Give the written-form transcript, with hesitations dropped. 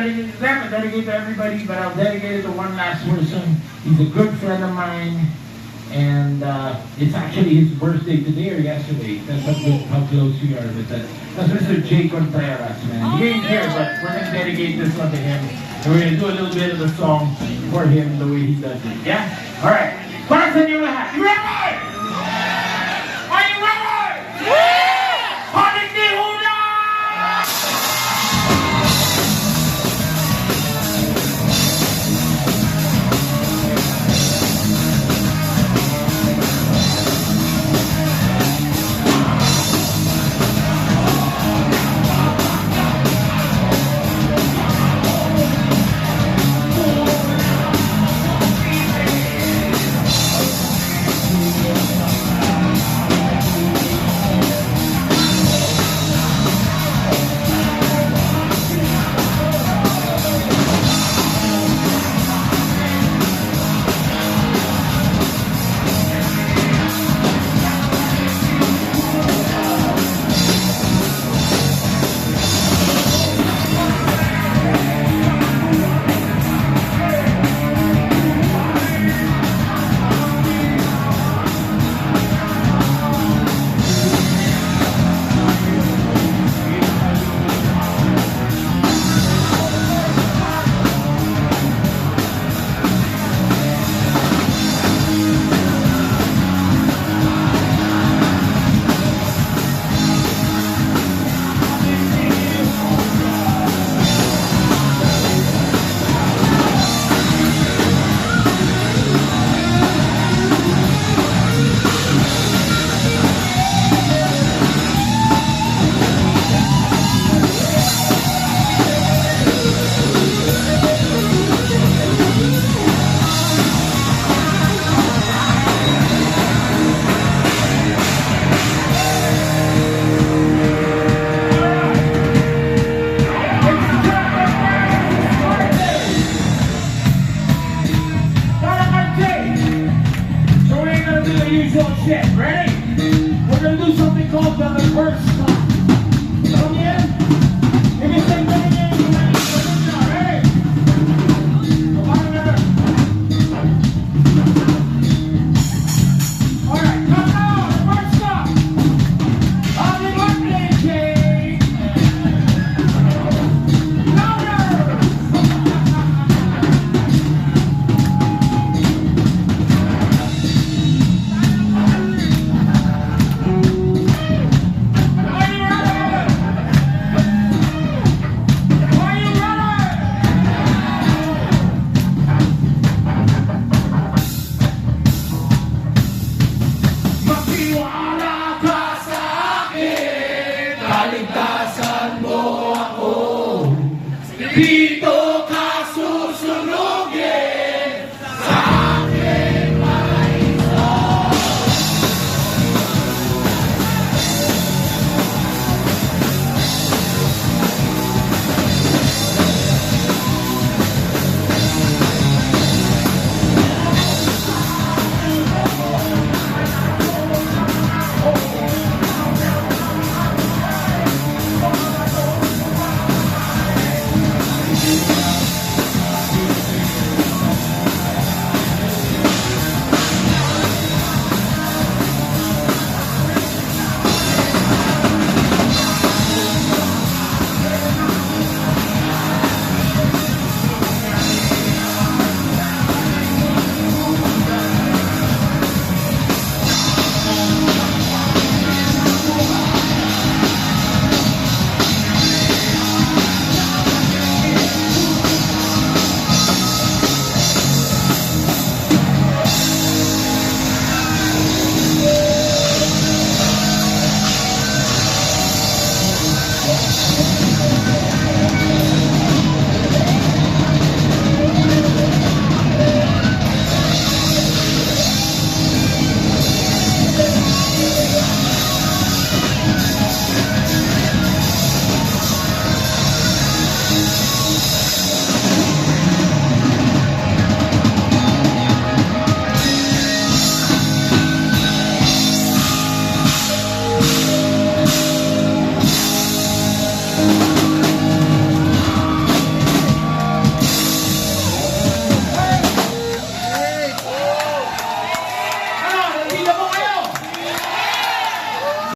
dedicate it to them, I dedicate it to everybody, but I'll dedicate it to one last person. He's a good friend of mine, and it's actually his birthday today or yesterday. That's how close we are with that. That's Mr. Jay Contreras, man. He ain't here, but we're gonna dedicate this one to him. And we're gonna do a little bit of the song for him the way he does it. Yeah? Alright. Para sa inyo lahat. You ready?